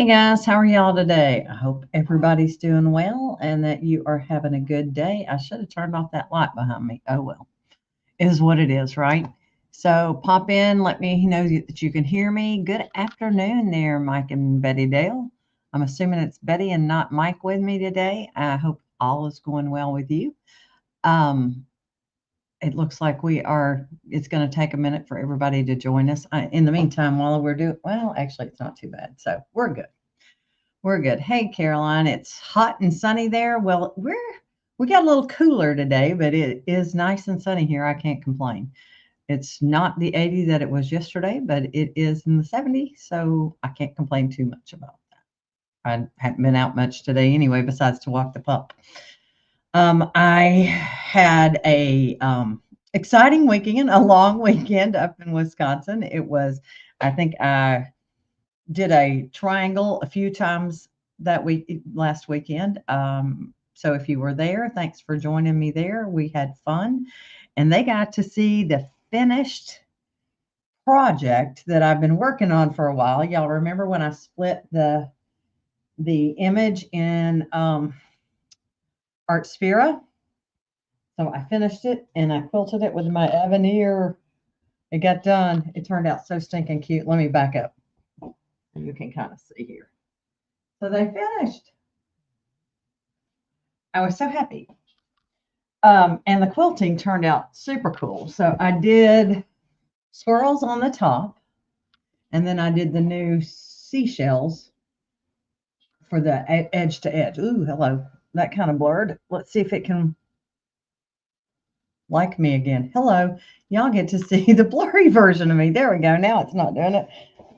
Hey guys, how are y'all today? I hope everybody's doing well and that you are having a good day. I should have turned off that light behind me. Oh well, it is what it is, right? So pop in, let me know that you can hear me. Good afternoon there, Mike and Betty Dale. I'm assuming it's Betty and not Mike with me today. I hope all is going well with you. Um, it looks like it's going to take a minute for everybody to join us. In the meantime, while we're doing, well, actually, it's not too bad. So we're good. We're good. Hey, Caroline, it's hot and sunny there. Well, we got a little cooler today, but it is nice and sunny here. I can't complain. It's not the 80 that it was yesterday, but it is in the 70s, so I can't complain too much about that. I haven't been out much today anyway, besides to walk the pup. I had a exciting weekend, a long weekend up in Wisconsin. I think I did a triangle a few times that week last weekend. So if you were there, thanks for joining me there. We had fun, and they got to see the finished project that I've been working on for a while. Y'all remember when I split the image in Art Sphera? So I finished it and I quilted it with my Avenir. It got done. It turned out so stinking cute. Let me back up. You can kind of see here. So they finished. I was so happy. And the quilting turned out super cool. So I did swirls on the top, and then I did the new seashells for the edge to edge. Ooh, hello. That kind of blurred. Let's see if it can like me again. Hello. Y'all get to see the blurry version of me. There we go. Now it's not doing it.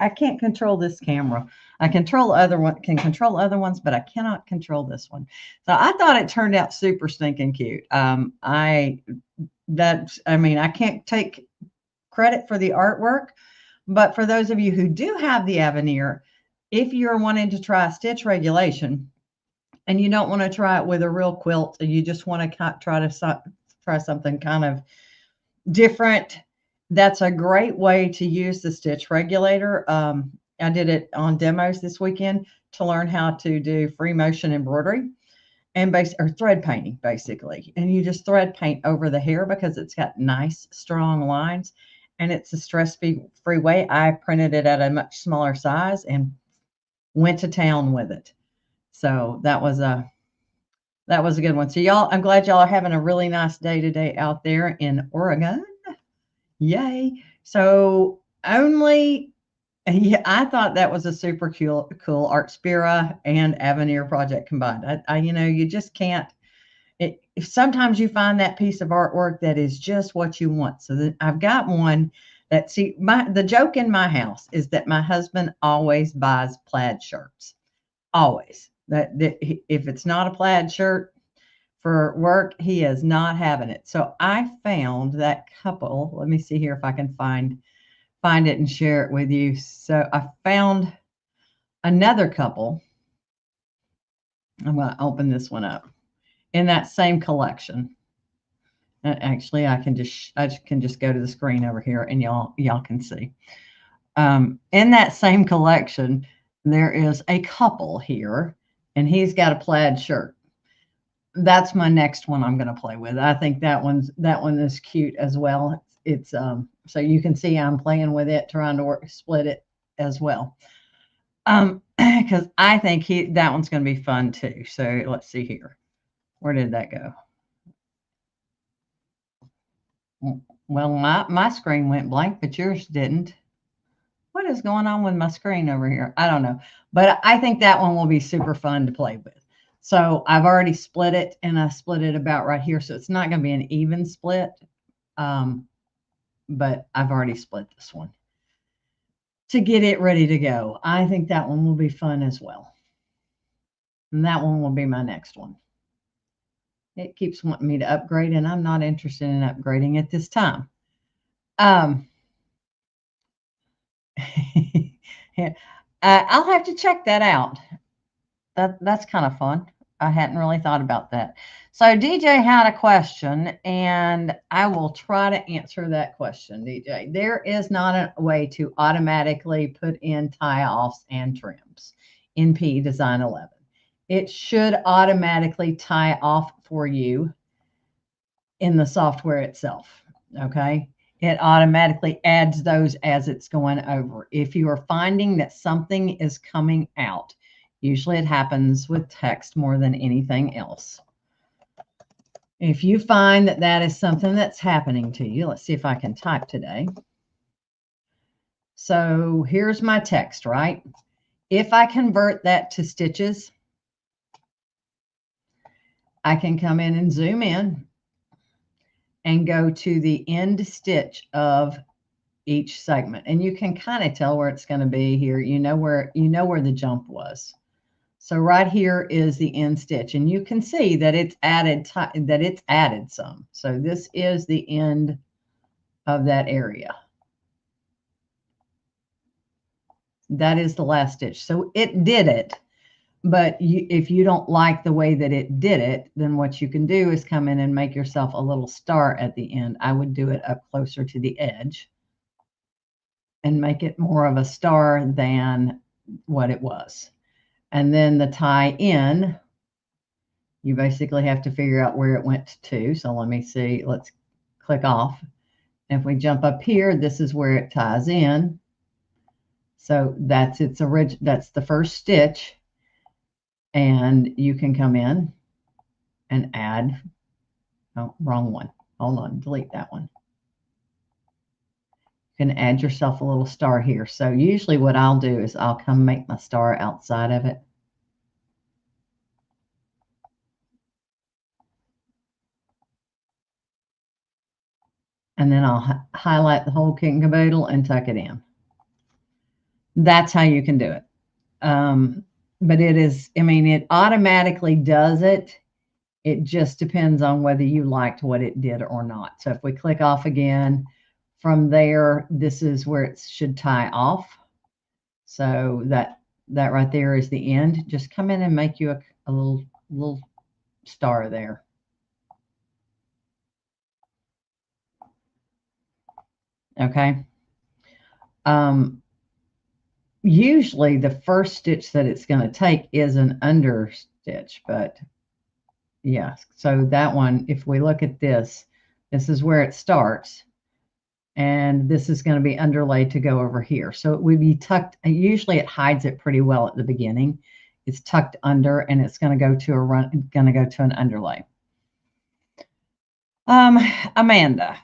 I can't control this camera. I can control other ones, but I cannot control this one. So I thought it turned out super stinking cute. I can't take credit for the artwork, but for those of you who do have the Avenir, if you're wanting to try stitch regulation and you don't want to try it with a real quilt, and you just want to try something kind of different, that's a great way to use the stitch regulator. I did it on demos this weekend to learn how to do free motion embroidery or thread painting, basically. And you just thread paint over the hair because it's got nice, strong lines, and it's a stress-free way. I printed it at a much smaller size and went to town with it. So that was a good one. So y'all, I'm glad y'all are having a really nice day today out there in Oregon. Yay. So I thought that was a super cool Art Spira and Avenir project combined. You just can't. Sometimes you find that piece of artwork that is just what you want. So I've got one the joke in my house is that my husband always buys plaid shirts. Always. That if it's not a plaid shirt for work, he is not having it. So I found that couple. Let me see here if I can find it and share it with you. So I found another couple. I'm going to open this one up in that same collection. And actually, I can just go to the screen over here and y'all can see. In that same collection, there is a couple here, and he's got a plaid shirt. That's my next one I'm going to play with. I think that one is cute as well. It's so you can see I'm playing with it, trying to split it as well. Because I think that one's going to be fun too. So let's see here. Where did that go? Well, my screen went blank, but yours didn't. What is going on with my screen over here? I don't know. But I think that one will be super fun to play with. So I've already split it, and I split it about right here. So it's not going to be an even split. But I've already split this one to get it ready to go. I think that one will be fun as well. And that one will be my next one. It keeps wanting me to upgrade, and I'm not interested in upgrading at this time. I'll have to check that out. That's kind of fun. I hadn't really thought about that. So DJ had a question, and I will try to answer that question, DJ. There is not a way to automatically put in tie-offs and trims. in PE Design 11. It should automatically tie off for you in the software itself, okay? It automatically adds those as it's going over. If you are finding that something is coming out, usually it happens with text more than anything else. If you find that that is something that's happening to you, let's see if I can type today. So here's my text, right? If I convert that to stitches, I can come in and zoom in and go to the end stitch of each segment. And you can kind of tell where it's going to be here. You know where the jump was. So right here is the end stitch, and you can see that it's added some. So this is the end of that area. That is the last stitch. So it did it. But if you don't like the way that it did it, then what you can do is come in and make yourself a little star at the end. I would do it up closer to the edge and make it more of a star than what it was. And then the tie in, you basically have to figure out where it went to. So let me see. Let's click off. If we jump up here, this is where it ties in. So that's that's the first stitch. And you can come in and add, oh, wrong one. Hold on, delete that one. You can add yourself a little star here. So usually what I'll do is I'll come make my star outside of it. And then I'll highlight the whole kit and caboodle and tuck it in. That's how you can do it. But it is, I mean, it automatically does it. It just depends on whether you liked what it did or not. So if we click off again, from there, this is where it should tie off. So that right there is the end. Just come in and make you a little star there. Okay. Usually the first stitch that it's going to take is an under stitch, but yeah, so that one, if we look at this is where it starts, and this is going to be underlaid to go over here. So it would be tucked, and usually it hides it pretty well at the beginning. It's tucked under, and it's going to go to an underlay. Amanda,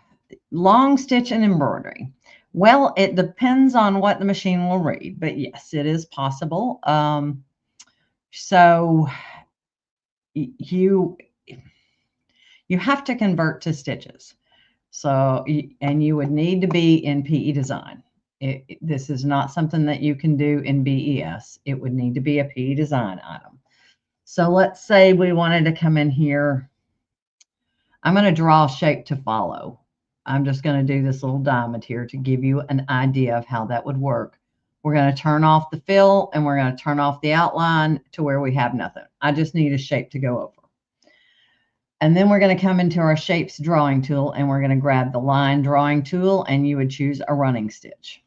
long stitch and embroidery. Well, it depends on what the machine will read, but yes, it is possible. So you have to convert to stitches. So, and you would need to be in PE Design. This is not something that you can do in BES. It would need to be a PE Design item. So let's say we wanted to come in here. I'm going to draw a shape to follow. I'm just going to do this little diamond here to give you an idea of how that would work. We're going to turn off the fill, and we're going to turn off the outline to where we have nothing. I just need a shape to go over. And then we're going to come into our shapes drawing tool, and we're going to grab the line drawing tool, and you would choose a running stitch.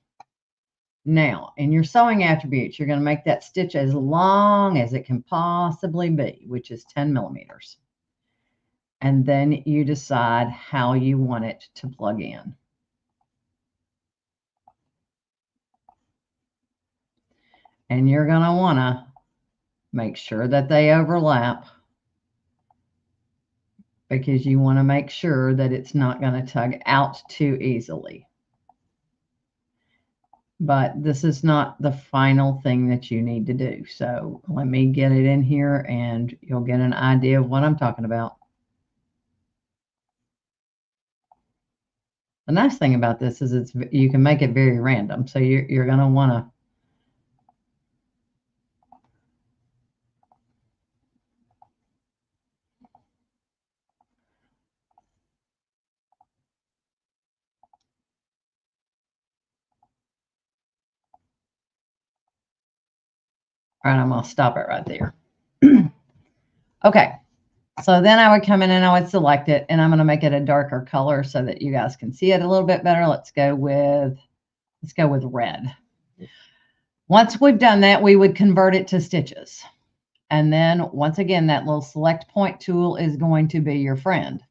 Now, in your sewing attributes, you're going to make that stitch as long as it can possibly be, which is 10 millimeters. And then you decide how you want it to plug in. And you're going to want to make sure that they overlap, because you want to make sure that it's not going to tug out too easily. But this is not the final thing that you need to do. So let me get it in here, and you'll get an idea of what I'm talking about. The nice thing about this is you can make it very random. So you're going to want to all right, I'm going to stop it right there. Okay, so then I would come in and I would select it, and I'm going to make it a darker color so that you guys can see it a little bit better. Let's go with red. Once we've done that, we would convert it to stitches. And then once again, that little select point tool is going to be your friend.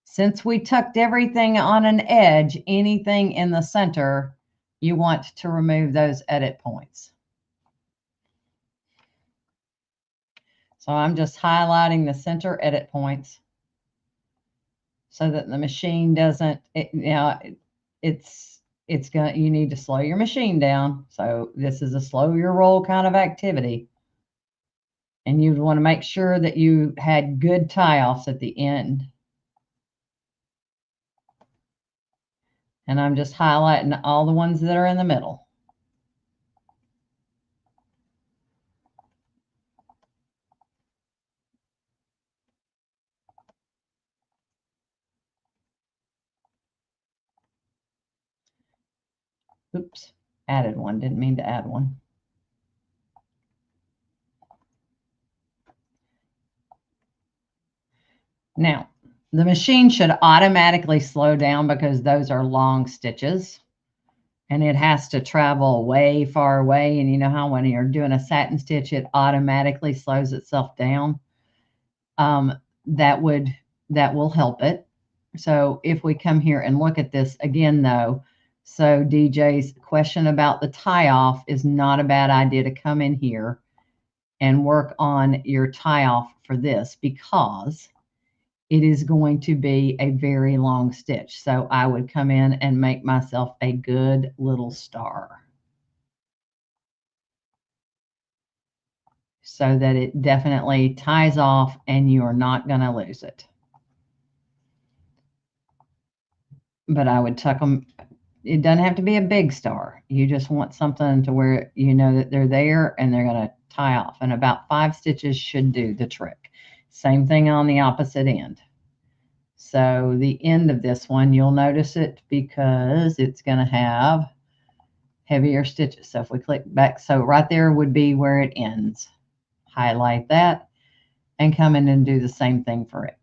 Since we tucked everything on an edge, anything in the center, you want to remove those edit points. So I'm just highlighting the center edit points so that the machine doesn't, it's going to, you need to slow your machine down. So this is a slow your roll kind of activity. And you'd want to make sure that you had good tie-offs at the end. And I'm just highlighting all the ones that are in the middle. Oops, added one, didn't mean to add one. Now, the machine should automatically slow down because those are long stitches and it has to travel way far away. And you know how when you're doing a satin stitch, it automatically slows itself down. That will help it. So if we come here and look at this again, though, so DJ's question about the tie off is not a bad idea to come in here and work on your tie off for this because it is going to be a very long stitch. So I would come in and make myself a good little star so that it definitely ties off and you're not going to lose it. But I would tuck them. It doesn't have to be a big star. You just want something to where you know that they're there and they're going to tie off. And about 5 stitches should do the trick. Same thing on the opposite end. So the end of this one, you'll notice it because it's going to have heavier stitches. So if we click back, so right there would be where it ends. Highlight that and come in and do the same thing for it.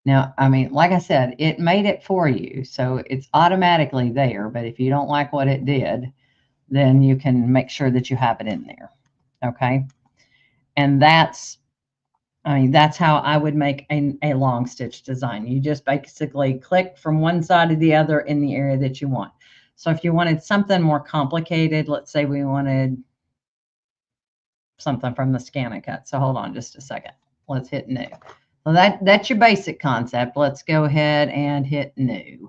Now, I mean, like I said, it made it for you, so it's automatically there. But if you don't like what it did, then you can make sure that you have it in there. Okay. And that's how I would make a long stitch design. You just basically click from one side to the other in the area that you want. So if you wanted something more complicated, let's say we wanted something from the scan and cut. So hold on just a second. Let's hit new. Well, that's your basic concept. Let's go ahead and hit new.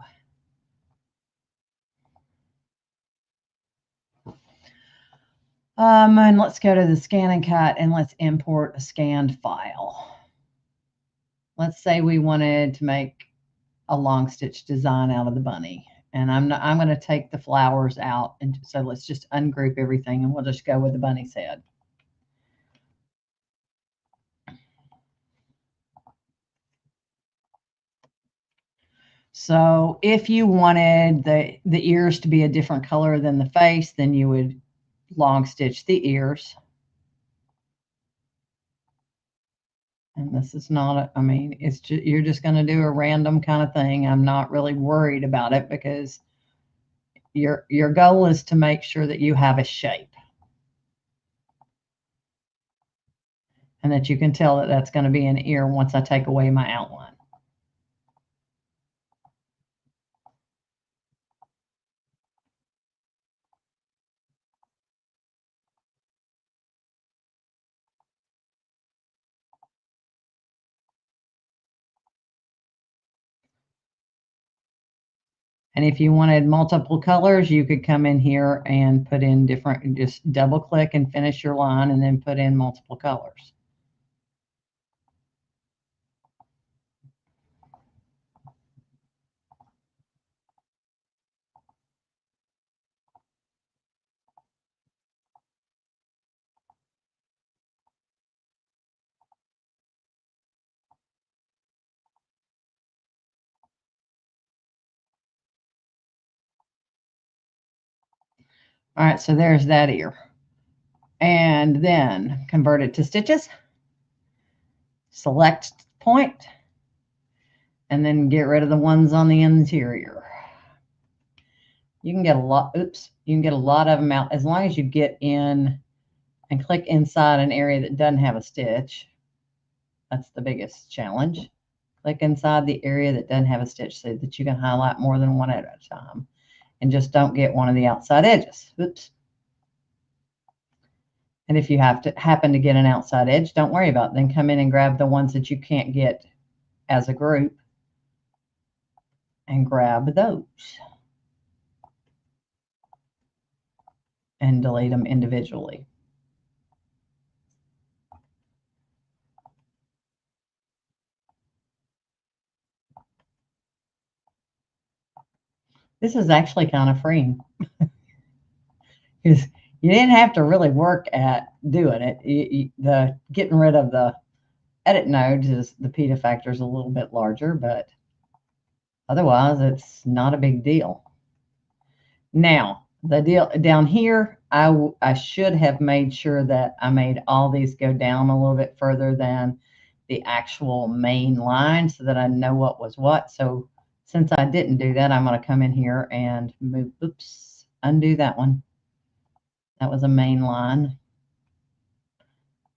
And let's go to the scan and cut and let's import a scanned file. Let's say we wanted to make a long stitch design out of the bunny. And I'm going to take the flowers out. And so let's just ungroup everything and we'll just go with the bunny's head. So if you wanted the ears to be a different color than the face, then you would long stitch the ears. And this is not, I mean, it's just, you're just going to do a random kind of thing. I'm not really worried about it because your goal is to make sure that you have a shape and that you can tell that that's going to be an ear once I take away my outline. And if you wanted multiple colors, you could come in here and put in different, just double click and finish your line and then put in multiple colors. All right, so there's that ear. And then convert it to stitches, select point, and then get rid of the ones on the interior. You can get a lot, you can get a lot of them out as long as you get in and click inside an area that doesn't have a stitch. That's the biggest challenge. Click inside the area that doesn't have a stitch so that you can highlight more than one at a time. And just don't get one of the outside edges. Oops. And if you happen to get an outside edge, don't worry about it. Then come in and grab the ones that you can't get as a group and grab those and delete them individually. This is actually kind of freeing because you didn't have to really work at doing it. The getting rid of the edit nodes is the peta factor is a little bit larger, but otherwise it's not a big deal. Now, the deal down here, I should have made sure that I made all these go down a little bit further than the actual main line so that I know what was what. So since I didn't do that, I'm going to come in here and move, undo that one. That was a main line.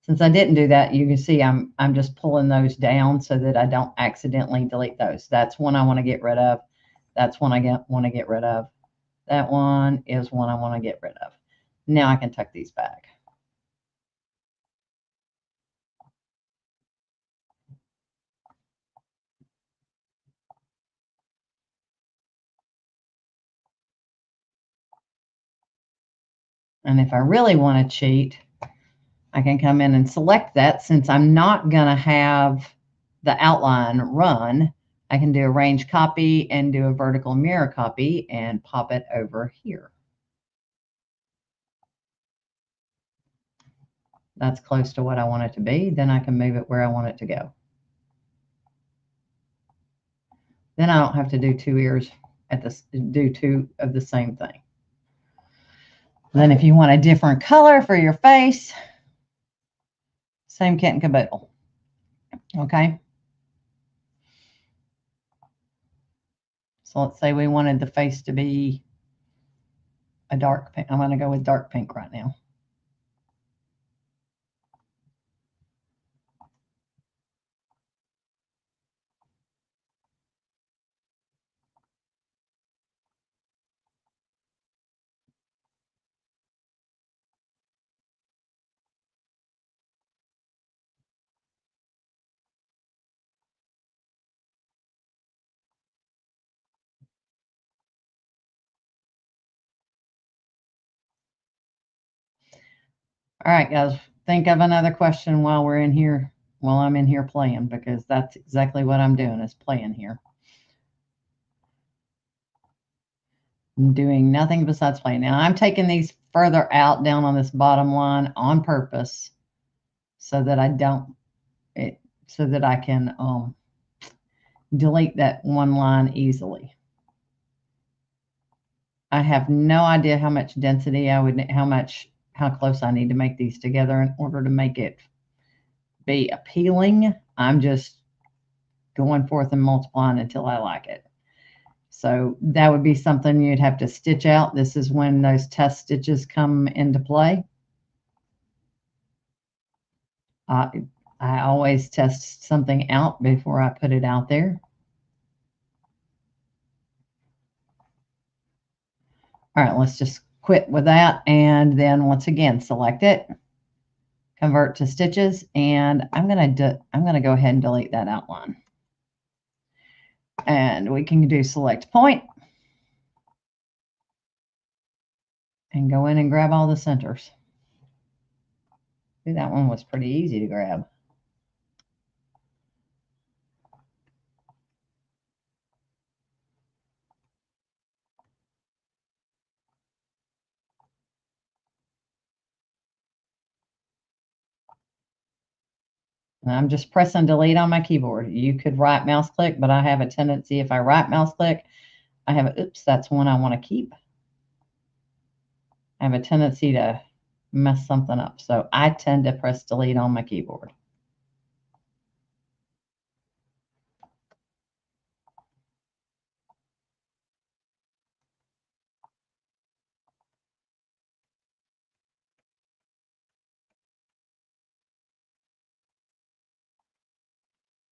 Since I didn't do that, you can see I'm just pulling those down so that I don't accidentally delete those. That's one I want to get rid of. That's one I want to get rid of. That one is one I want to get rid of. Now I can tuck these back. And if I really want to cheat, I can come in and select that. Since I'm not going to have the outline run, I can do a range copy and do a vertical mirror copy and pop it over here. That's close to what I want it to be. Then I can move it where I want it to go. Then I don't have to do two ears at this, do two of the same thing. Then if you want a different color for your face, same kit and caboodle. Okay. So let's say we wanted the face to be a dark pink. I'm going to go with dark pink right now. All right, guys, think of another question while we're in here, while I'm in here playing, because that's exactly what I'm doing is playing here. I'm doing nothing besides playing. Now I'm taking these further out down on this bottom line on purpose so that I don't, so that I can delete that one line easily. I have no idea how much density I would, how close I need to make these together in order to make it be appealing. I'm just going forth and multiplying until I like it. So that would be something you'd have to stitch out. This is when those test stitches come into play. I always test something out before I put it out there. All right, let's just quit with that. And then once again, select it, convert to stitches, and I'm going to go ahead and delete that outline. And we can do select point and go in and grab all the centers. That one was pretty easy to grab. And I'm just pressing delete on my keyboard. You could right mouse click, but I have a tendency, if I right mouse click, I have, oops, that's one I want to keep. I have a tendency to mess something up. So I tend to press delete on my keyboard.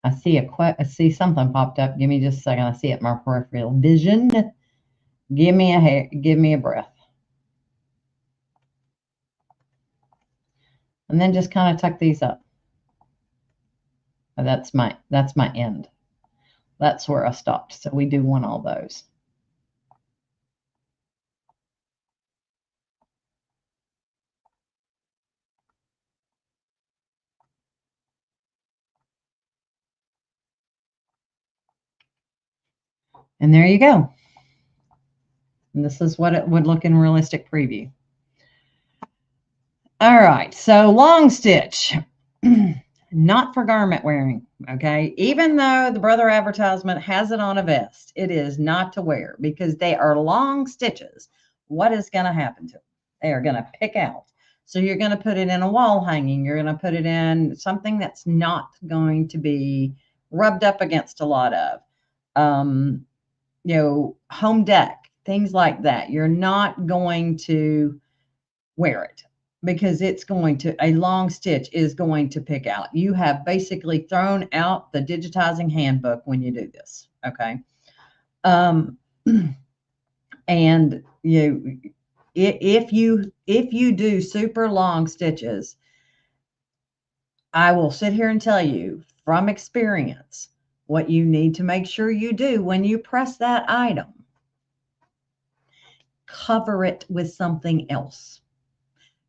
I see something popped up. Give me just a second. I see it in my peripheral vision. Give me a breath. And then just kind of tuck these up. That's my end. That's where I stopped. So we do want all those. And there you go. And this is what it would look in realistic preview. All right, so long stitch, not for garment wearing, okay? Even though the Brother advertisement has it on a vest, it is not to wear because they are long stitches. What is going to happen to them? They are going to pick out. So you're going to put it in a wall hanging. You're going to put it in something that's not going to be rubbed up against a lot of. Home deck, things like that. You're not going to wear it because a long stitch is going to pick out. You have basically thrown out the digitizing handbook when you do this. Okay. And if you do super long stitches, I will sit here and tell you from experience what you need to make sure you do when you press that item. Cover it with something else.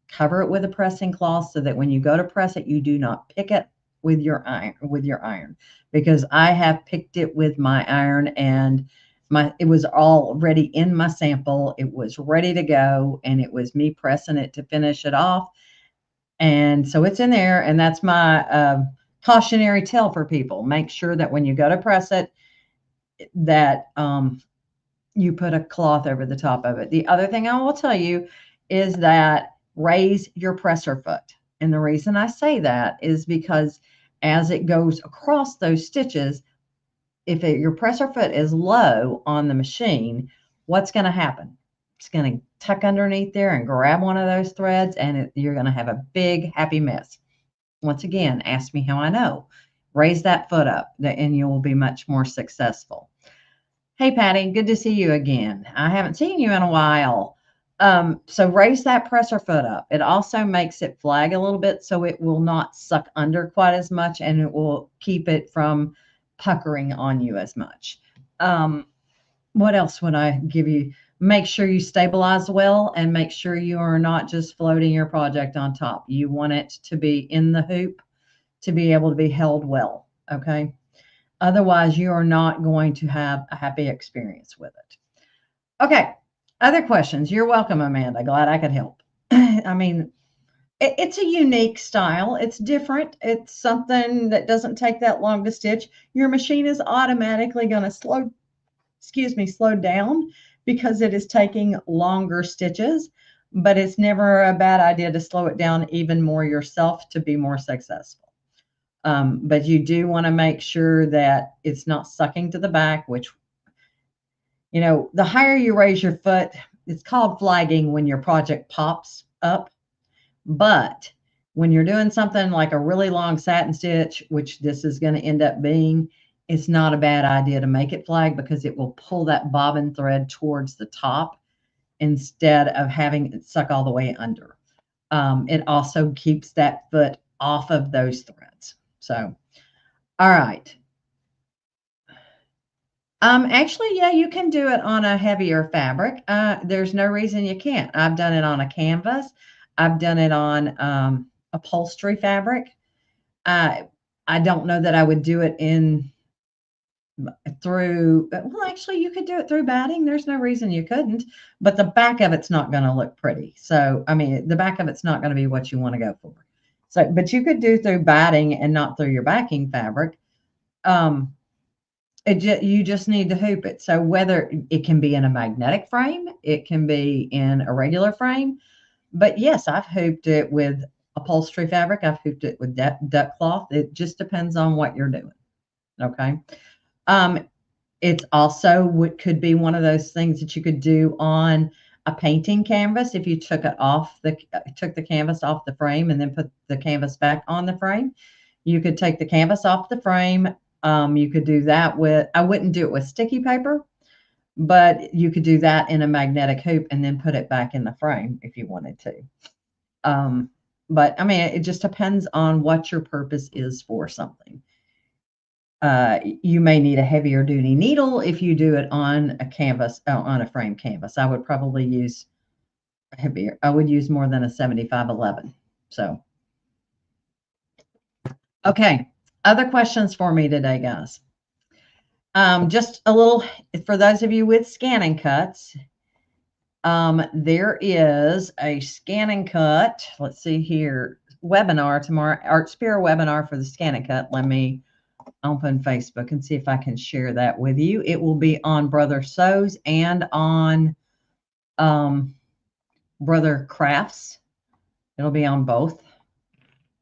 Cover it with a pressing cloth so that when you go to press it, you do not pick it with your iron. Because I have picked it with my iron and it was already in my sample. It was ready to go and it was me pressing it to finish it off. And so it's in there, and that's my cautionary tale for people. Make sure that when you go to press it, that you put a cloth over the top of it. The other thing I will tell you is that raise your presser foot. And the reason I say that is because as it goes across those stitches, if your presser foot is low on the machine, what's going to happen? It's going to tuck underneath there and grab one of those threads, and you're going to have a big, happy mess. Once again, ask me how I know. Raise that foot up, and you will be much more successful. Hey, Patty, good to see you again. I haven't seen you in a while. So raise that presser foot up. It also makes it flag a little bit so it will not suck under quite as much, and it will keep it from puckering on you as much. What else would I give you? Make sure you stabilize well and make sure you are not just floating your project on top. You want it to be in the hoop to be able to be held well, okay? Otherwise, you are not going to have a happy experience with it. Okay, other questions? You're welcome, Amanda. Glad I could help. I mean, it's a unique style. It's different. It's something that doesn't take that long to stitch. Your machine is automatically going to slow down because it is taking longer stitches, but it's never a bad idea to slow it down even more yourself to be more successful. But you do want to make sure that it's not sucking to the back, which, the higher you raise your foot, it's called flagging when your project pops up. But when you're doing something like a really long satin stitch, which this is going to end up being, it's not a bad idea to make it flag because it will pull that bobbin thread towards the top instead of having it suck all the way under. It also keeps that foot off of those threads. So, all right. Actually, yeah, you can do it on a heavier fabric. There's no reason you can't. I've done it on a canvas. I've done it on upholstery fabric. I don't know that I would do it well, actually, you could do it through batting. There's no reason you couldn't, but the back of it's not going to look pretty. So, I mean, the back of it's not going to be what you want to go for. So, but you could do through batting and not through your backing fabric. You just need to hoop it. So whether it can be in a magnetic frame, it can be in a regular frame. But yes, I've hooped it with upholstery fabric. I've hooped it with duck cloth. It just depends on what you're doing. Okay. Um, it's also what could be one of those things that you could do on a painting canvas if you took the canvas off the frame and then put the canvas back on the frame. You could take the canvas off the frame. You could do that with, I wouldn't do it with sticky paper, but you could do that in a magnetic hoop and then put it back in the frame if you wanted to. But I mean, it just depends on what your purpose is for something. You may need a heavier duty needle if you do it on a canvas, on a frame canvas. I would probably use heavier. I would use more than a 7511. So, okay. Other questions for me today, guys? Just a little, for those of you with scanning cuts, there is a scanning cut. Let's see here. Webinar tomorrow, Art Spira webinar for the scanning cut. Let me open Facebook and see if I can share that with you. It will be on Brother Sews and on Brother Crafts. It'll be on both.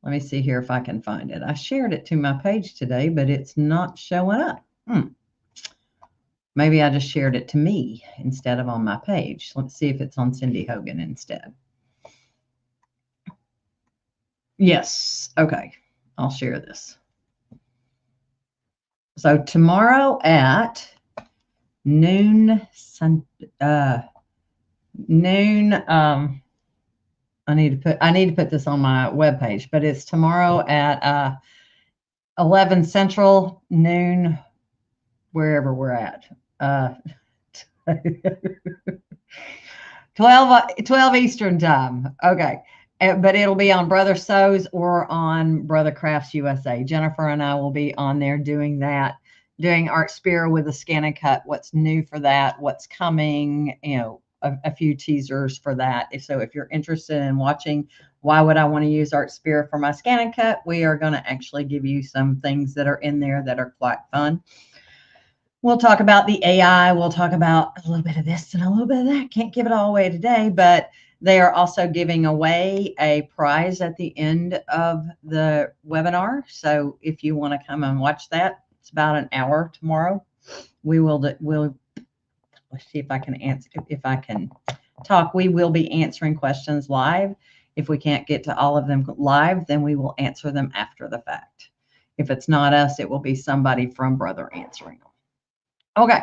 Let me see here if I can find it. I shared it to my page today, but it's not showing up. Maybe I just shared it to me instead of on my page. Let's see if it's on Cindy Hogan instead. Yes. Okay. I'll share this. So tomorrow at noon, I need to put this on my webpage, but it's tomorrow at 11 Central, noon, wherever we're at. 12 Eastern time. Okay. But it'll be on Brother Sews or on Brother Crafts USA. Jennifer and I will be on there doing that, doing Art Spira with a scan and cut, what's new for that, what's coming, a few teasers for that. So if you're interested in watching, why would I want to use Art Spira for my scan and cut? We are going to actually give you some things that are in there that are quite fun. We'll talk about the AI. We'll talk about a little bit of this and a little bit of that. Can't give it all away today, but they are also giving away a prize at the end of the webinar. So if you want to come and watch that, it's about an hour tomorrow. We'll let's see if I can answer, if I can talk. We will be answering questions live. If we can't get to all of them live, then we will answer them after the fact. If it's not us, it will be somebody from Brother answering them. Okay.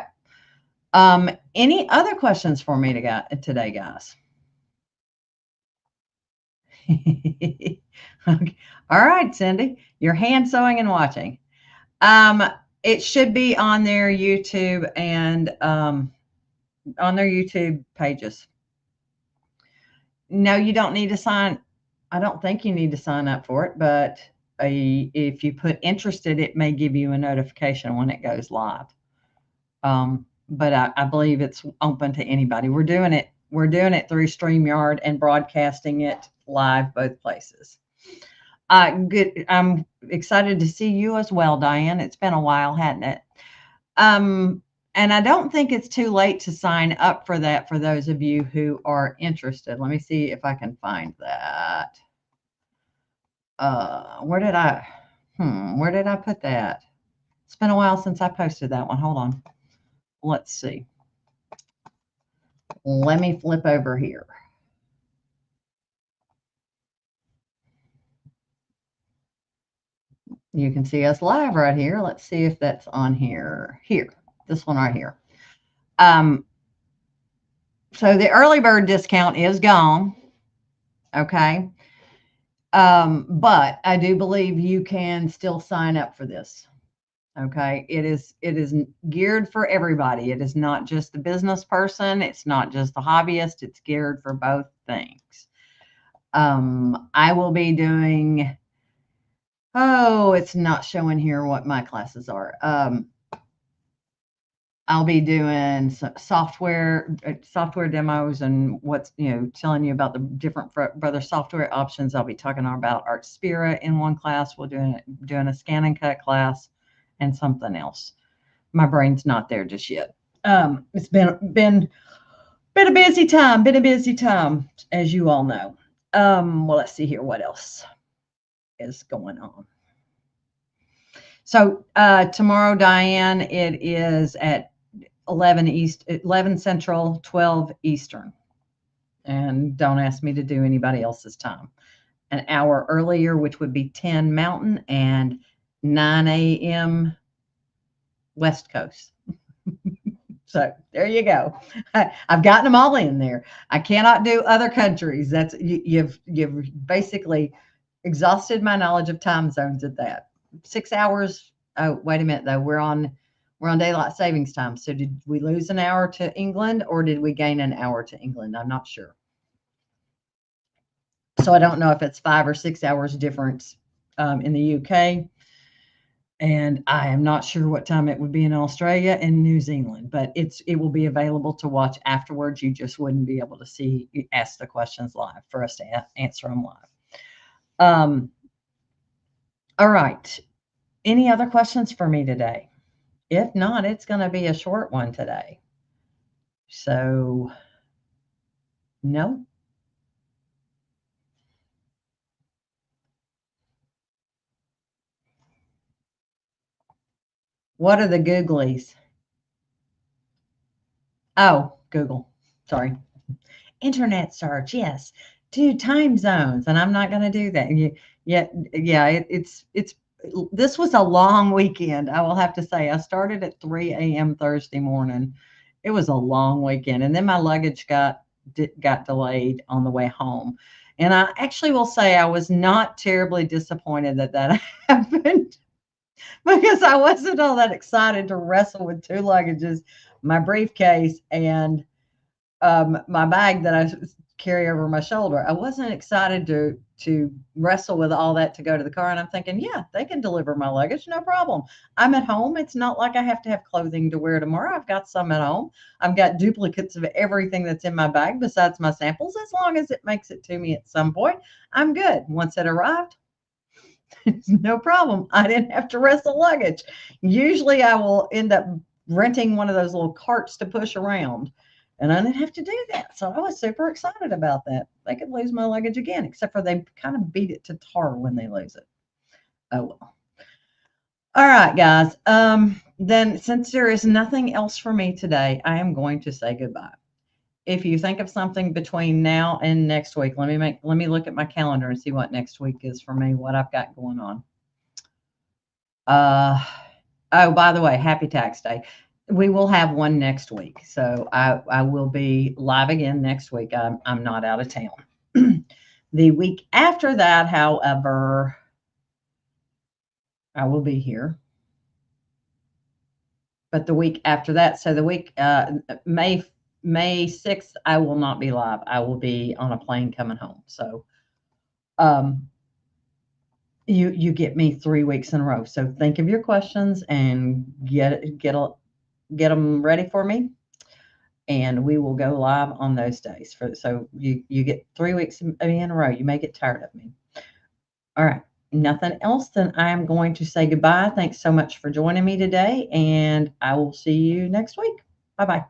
Any other questions for me today, guys? Okay. All right, Cindy, you're hand sewing and watching. It should be on their YouTube and on their YouTube pages. No, you don't need to sign. I don't think you need to sign up for it, but if you put interested, it may give you a notification when it goes live. But I believe it's open to anybody. We're doing it through StreamYard and broadcasting it live both places. Good. I'm excited to see you as well, Diane. It's been a while, hadn't it? And I don't think it's too late to sign up for that for those of you who are interested. Let me see if I can find that. Where did I put that? It's been a while since I posted that one. Hold on. Let's see. Let me flip over here. You can see us live right here. Let's see if that's on here. Here, this one right here. So the early bird discount is gone. Okay. But I do believe you can still sign up for this. Okay. It is geared for everybody. It is not just the business person. It's not just the hobbyist. It's geared for both things. I will be doing, it's not showing here what my classes are. I'll be doing software demos and what's, telling you about the different Brother software options. I'll be talking about Art Spira in one class. We're doing a scan and cut class and something else. My brain's not there just yet. It's been Been a busy time, as you all know. Well, let's see here what else is going on. So tomorrow, Diane, it is at 11 Central, 12 Eastern. And don't ask me to do anybody else's time. An hour earlier, which would be 10 Mountain and 9 a.m. West Coast. So there you go. I've gotten them all in there. I cannot do other countries. You've basically exhausted my knowledge of time zones at that. 6 hours. Oh, wait a minute though. We're on daylight savings time. So did we lose an hour to England or did we gain an hour to England? I'm not sure. So I don't know if it's 5 or 6 hours difference in the UK. And I am not sure what time it would be in Australia and New Zealand, but it will be available to watch afterwards. You just wouldn't be able to ask the questions live for us to answer them live. All right. Any other questions for me today? If not, it's going to be a short one today. So, no. What are the Googlies? Oh, Google. Sorry. Internet search. Yes. Do time zones. And I'm not going to do that. This was a long weekend. I will have to say, I started at 3 a.m. Thursday morning. It was a long weekend. And then my luggage got delayed on the way home. And I actually will say I was not terribly disappointed that happened because I wasn't all that excited to wrestle with 2 luggages, my briefcase, and my bag that I carry over my shoulder. I wasn't excited to wrestle with all that to go to the car. And I'm thinking, yeah, they can deliver my luggage, no problem. I'm at home. It's not like I have to have clothing to wear tomorrow. I've got some at home. I've got duplicates of everything that's in my bag besides my samples. As long as it makes it to me at some point, I'm good. Once it arrived, it's no problem. I didn't have to wrestle luggage. Usually I will end up renting one of those little carts to push around. And I didn't have to do that. So I was super excited about that. They could lose my luggage again, except for they kind of beat it to tar when they lose it. Oh, well. All right, guys. Then since there is nothing else for me today, I am going to say goodbye. If you think of something between now and next week, let me look at my calendar and see what next week is for me, what I've got going on. Oh, by the way, happy tax day. We will have one next week. So I will be live again next week. I'm not out of town. The week after that, however, I will be here. But the week after that, so the week May 6th, I will not be live. I will be on a plane coming home. So you get me 3 weeks in a row. So think of your questions and get them ready for me, and we will go live on those days. So you get 3 weeks in a row. You may get tired of me. All right, nothing else. Then I am going to say goodbye. Thanks so much for joining me today, and I will see you next week. Bye bye.